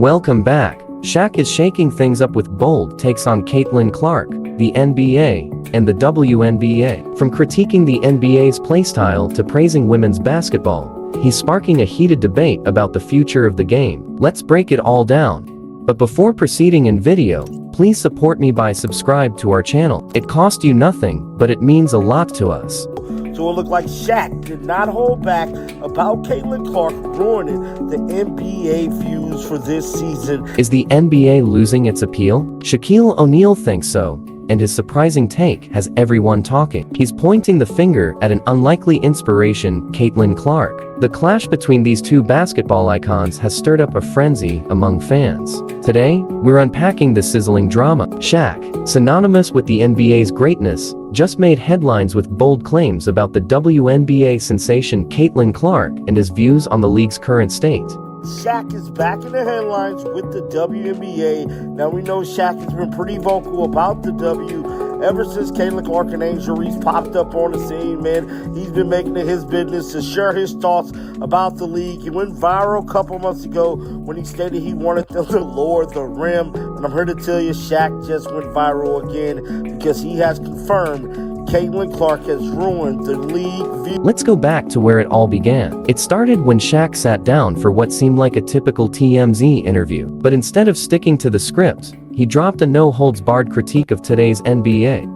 Welcome back. Shaq is shaking things up with bold takes on Caitlin Clark, the NBA, and the WNBA. From critiquing the NBA's playstyle to praising women's basketball, he's sparking a heated debate about the future of the game. Let's break it all down. But before proceeding in video, please support me by subscribe to our channel. It costs you nothing, but it means a lot to us. So it looked like Shaq did not hold back about Caitlin Clark ruining the NBA views for this season. Is the NBA losing its appeal? Shaquille O'Neal thinks so, and his surprising take has everyone talking. He's pointing the finger at an unlikely inspiration, Caitlin Clark. The clash between these two basketball icons has stirred up a frenzy among fans. Today, we're unpacking the sizzling drama. Shaq, synonymous with the NBA's greatness, just made headlines with bold claims about the WNBA sensation Caitlin Clark and his views on the league's current state. Shaq is back in the headlines with the WNBA. Now we know Shaq has been pretty vocal about the W ever since Caitlin Clark and Angel Reese popped up on the scene, man. He's been making it his business to share his thoughts about the league. He went viral a couple months ago when he stated he wanted them to lower the rim. And I'm here to tell you, Shaq just went viral again because he has confirmed Caitlin Clark has ruined the league view. Let's go back to where it all began. It started when Shaq sat down for what seemed like a typical TMZ interview. But instead of sticking to the script, he dropped a no-holds-barred critique of today's NBA.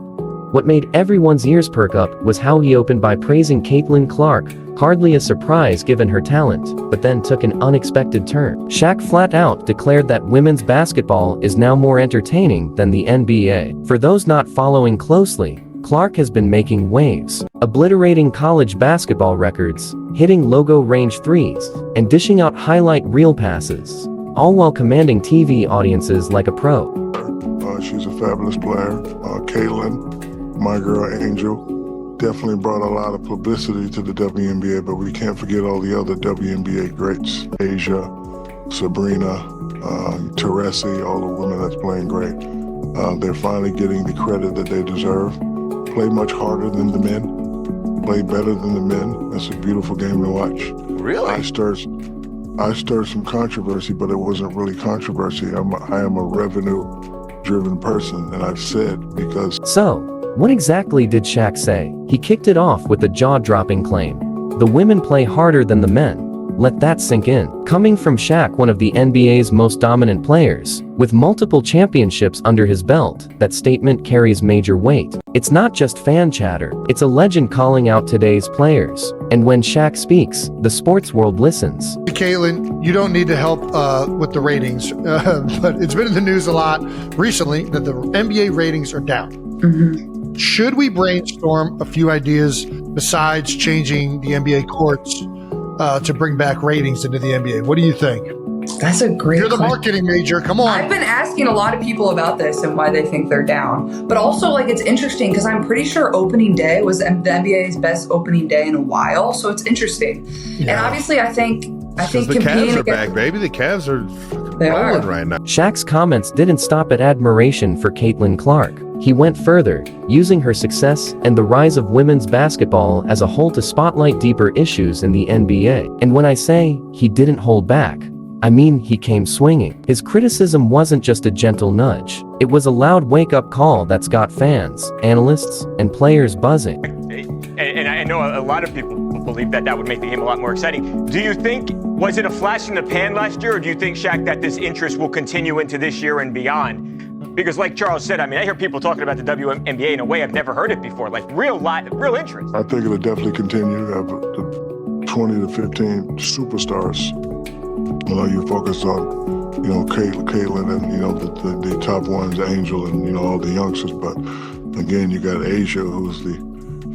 What made everyone's ears perk up was how he opened by praising Caitlin Clark, hardly a surprise given her talent, but then took an unexpected turn. Shaq flat out declared that women's basketball is now more entertaining than the NBA. For those not following closely, Clark has been making waves, obliterating college basketball records, hitting logo range threes, and dishing out highlight reel passes, all while commanding TV audiences like a pro. She's a fabulous player. Caitlin, my girl Angel, definitely brought a lot of publicity to the WNBA, but we can't forget all the other WNBA greats. Asia, Sabrina, Teresi, all the women that's playing great. They're finally getting the credit that they deserve. Play much harder than the men, play better than the men. It's a beautiful game to watch. Really? I stirred some controversy, but it wasn't really controversy. I am a revenue-driven person, and I've said because... So, what exactly did Shaq say? He kicked it off with a jaw-dropping claim. The women play harder than the men. Let that sink in. Coming from Shaq, one of the NBA's most dominant players, with multiple championships under his belt, that statement carries major weight. It's not just fan chatter, it's a legend calling out today's players. And when Shaq speaks, the sports world listens. Caitlin, you don't need to help with the ratings, but it's been in the news a lot recently that the NBA ratings are down. Mm-hmm. Should we brainstorm a few ideas besides changing the NBA courts to bring back ratings into the NBA? What do you think? That's a great You're the question. marketing major. Come on. I've been asking a lot of people about this and why they think they're down. But also, like, it's interesting because I'm pretty sure opening day was the NBA's best opening day in a while. So it's interesting. Yeah. And obviously, I think the Cavs are back, baby. The Cavs are rolling right now. Shaq's comments didn't stop at admiration for Caitlin Clark. He went further, using her success and the rise of women's basketball as a whole to spotlight deeper issues in the NBA. And when I say he didn't hold back, I mean he came swinging. His criticism wasn't just a gentle nudge. It was a loud wake-up call that's got fans, analysts, and players buzzing. And I know a lot of people believe that would make the game a lot more exciting. Do you think, was it a flash in the pan last year, or do you think, Shaq, that this interest will continue into this year and beyond? Because like Charles said, I mean, I hear people talking about the WNBA in a way I've never heard it before, like real interest. I think it'll definitely continue to have the 20 to 15 superstars. You know, you focus on, you know, Caitlin and, you know, the top ones, Angel and, you know, all the youngsters. But again, you got Asia, who's the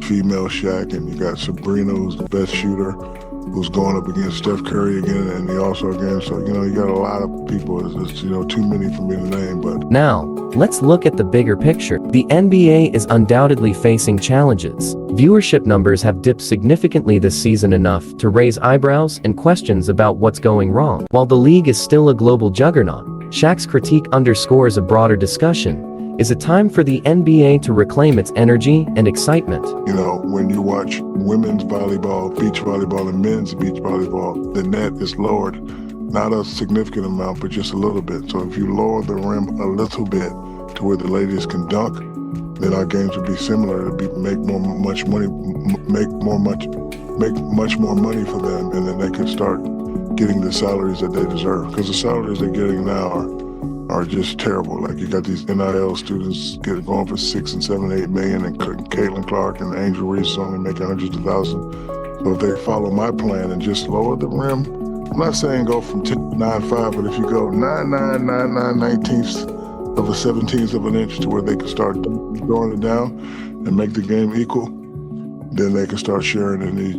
female Shaq, and you got Sabrina, who's the best shooter, who's going up against Steph Curry again, and he also again. So, you know, you got a lot of people. It's you know, too many for me to name. But now, let's look at the bigger picture. The NBA is undoubtedly facing challenges. Viewership numbers have dipped significantly this season, enough to raise eyebrows and questions about what's going wrong. While the league is still a global juggernaut, Shaq's critique underscores a broader discussion. Is it time for the NBA to reclaim its energy and excitement? You know, when you watch women's volleyball, beach volleyball, and men's beach volleyball, the net is lowered not a significant amount, but just a little bit. So if you lower the rim a little bit to where the ladies can dunk, then our games would be similar. It'd make much more money for them, and then they could start getting the salaries that they deserve. Because the salaries they're getting now are just terrible. Like, you got these NIL students going for $6 and $7, $8 million, and Caitlin Clark and Angel Reese only making hundreds of thousands. So if they follow my plan and just lower the rim, I'm not saying go from 9.5, but if you go 19ths of a 17th of an inch to where they can start throwing it down and make the game equal, then they can start sharing in these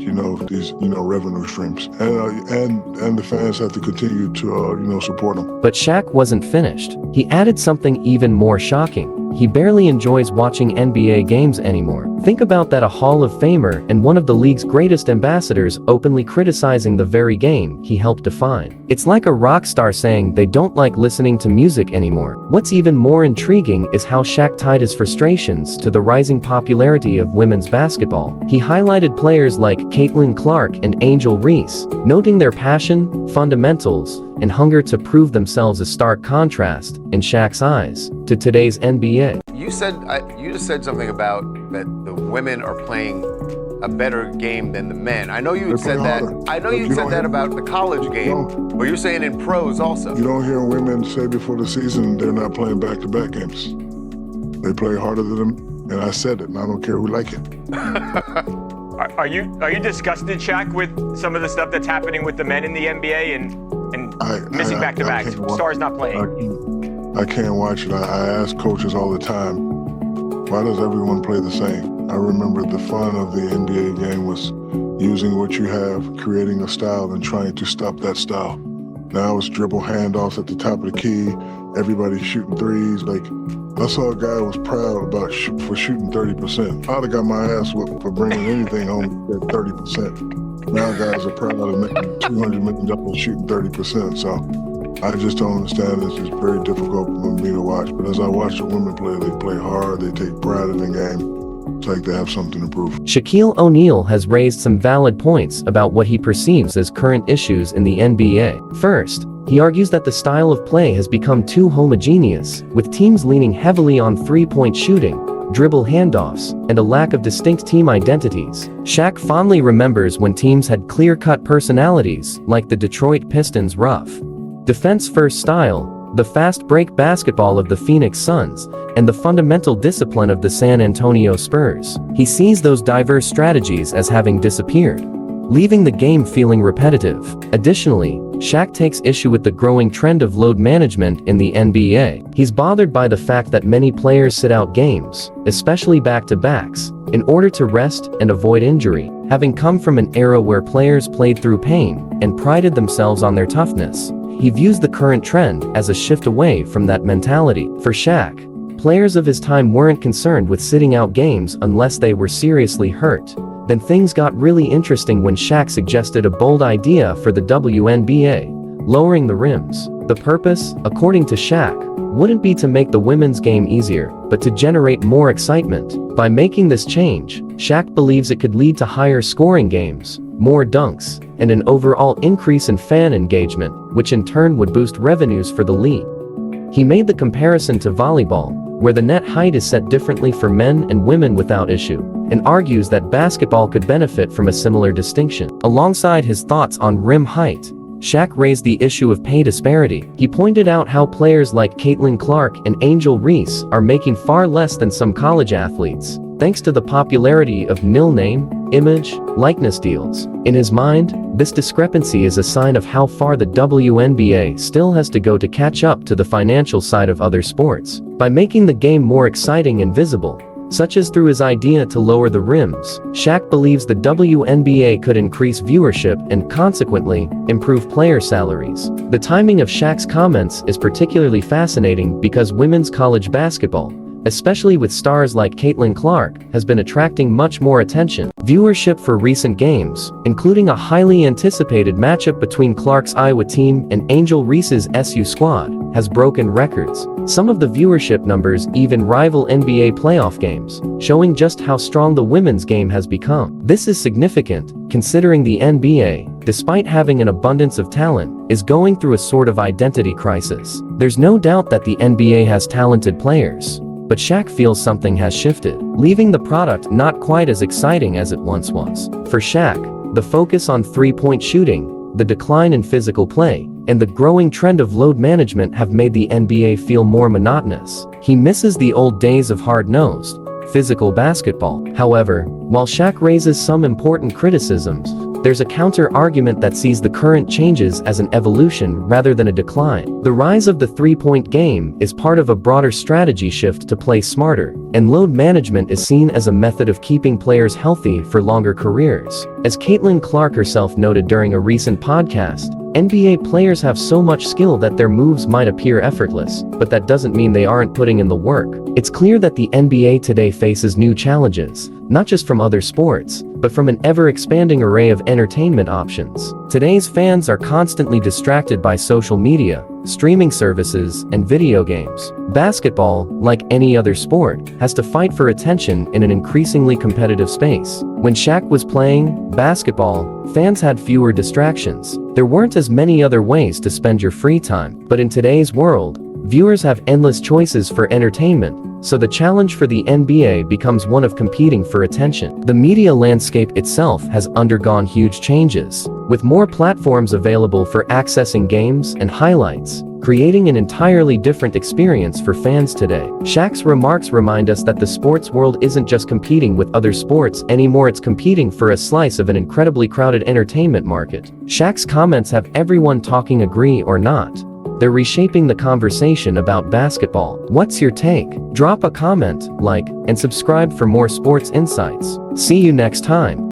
revenue streams, and the fans have to continue to support them. But Shaq wasn't finished. He added something even more shocking. He barely enjoys watching NBA games anymore. Think about that, a Hall of Famer and one of the league's greatest ambassadors openly criticizing the very game he helped define. It's like a rock star saying they don't like listening to music anymore. What's even more intriguing is how Shaq tied his frustrations to the rising popularity of women's basketball. He highlighted players like Caitlin Clark and Angel Reese, noting their passion, fundamentals, and hunger to prove themselves, a stark contrast, in Shaq's eyes, to today's NBA. You just said something about that the women are playing a better game than the men. I know you said that. I know you said that about the college game, but you're saying in pros also. You don't hear women say before the season they're not playing back-to-back games. They play harder than them, and I said it, and I don't care who like it. Are you disgusted, Shaq, with some of the stuff that's happening with the men in the NBA and missing back-to-backs, stars not playing? I can't watch it. I ask coaches all the time, why does everyone play the same? I remember the fun of the NBA game was using what you have, creating a style, and trying to stop that style. Now it's dribble handoffs at the top of the key, everybody's shooting threes. Like, I saw a guy who was proud for shooting 30%. I'd have got my ass whooped for bringing anything home at 30%. Now guys are proud of making $200 million shooting 30%. So I just don't understand this. It's very difficult for me to watch. But as I watch the women play, they play hard, they take pride in the game. It's like they have something to prove. Shaquille O'Neal has raised some valid points about what he perceives as current issues in the NBA. First, he argues that the style of play has become too homogeneous, with teams leaning heavily on three-point shooting, dribble handoffs, and a lack of distinct team identities. Shaq fondly remembers when teams had clear-cut personalities, like the Detroit Pistons' rough, defense-first style, the fast break basketball of the Phoenix Suns, and the fundamental discipline of the San Antonio Spurs. He sees those diverse strategies as having disappeared, leaving the game feeling repetitive. Additionally, Shaq takes issue with the growing trend of load management in the NBA. He's bothered by the fact that many players sit out games, especially back-to-backs, in order to rest and avoid injury. Having come from an era where players played through pain and prided themselves on their toughness, he views the current trend as a shift away from that mentality. For Shaq, players of his time weren't concerned with sitting out games unless they were seriously hurt. Then things got really interesting when Shaq suggested a bold idea for the WNBA, lowering the rims. The purpose, according to Shaq, wouldn't be to make the women's game easier, but to generate more excitement. By making this change, Shaq believes it could lead to higher scoring games, more dunks, and an overall increase in fan engagement, which in turn would boost revenues for the league. He made the comparison to volleyball, where the net height is set differently for men and women without issue, and argues that basketball could benefit from a similar distinction. Alongside his thoughts on rim height, Shaq raised the issue of pay disparity. He pointed out how players like Caitlin Clark and Angel Reese are making far less than some college athletes, thanks to the popularity of name, image, likeness deals. In his mind, this discrepancy is a sign of how far the WNBA still has to go to catch up to the financial side of other sports. By making the game more exciting and visible, such as through his idea to lower the rims, Shaq believes the WNBA could increase viewership and consequently improve player salaries. The timing of Shaq's comments is particularly fascinating because women's college basketball, especially with stars like Caitlin Clark, has been attracting much more attention. Viewership for recent games, including a highly anticipated matchup between Clark's Iowa team and Angel Reese's SU squad, has broken records. Some of the viewership numbers even rival NBA playoff games, showing just how strong the women's game has become. This is significant, considering the NBA, despite having an abundance of talent, is going through a sort of identity crisis. There's no doubt that the NBA has talented players, but Shaq feels something has shifted, leaving the product not quite as exciting as it once was. For Shaq, the focus on three-point shooting, the decline in physical play, and the growing trend of load management have made the NBA feel more monotonous. He misses the old days of hard-nosed, physical basketball. However, while Shaq raises some important criticisms, there's a counter-argument that sees the current changes as an evolution rather than a decline. The rise of the three-point game is part of a broader strategy shift to play smarter, and load management is seen as a method of keeping players healthy for longer careers. As Caitlin Clark herself noted during a recent podcast, NBA players have so much skill that their moves might appear effortless, but that doesn't mean they aren't putting in the work. It's clear that the NBA today faces new challenges, not just from other sports, but from an ever-expanding array of entertainment options. Today's fans are constantly distracted by social media, streaming services, and video games. Basketball, like any other sport, has to fight for attention in an increasingly competitive space. When Shaq was playing basketball, fans had fewer distractions. There weren't as many other ways to spend your free time. But in today's world, viewers have endless choices for entertainment, so the challenge for the NBA becomes one of competing for attention. The media landscape itself has undergone huge changes, with more platforms available for accessing games and highlights, creating an entirely different experience for fans today. Shaq's remarks remind us that the sports world isn't just competing with other sports anymore, it's competing for a slice of an incredibly crowded entertainment market. Shaq's comments have everyone talking, agree or not. They're reshaping the conversation about basketball. What's your take? Drop a comment, like, and subscribe for more sports insights. See you next time.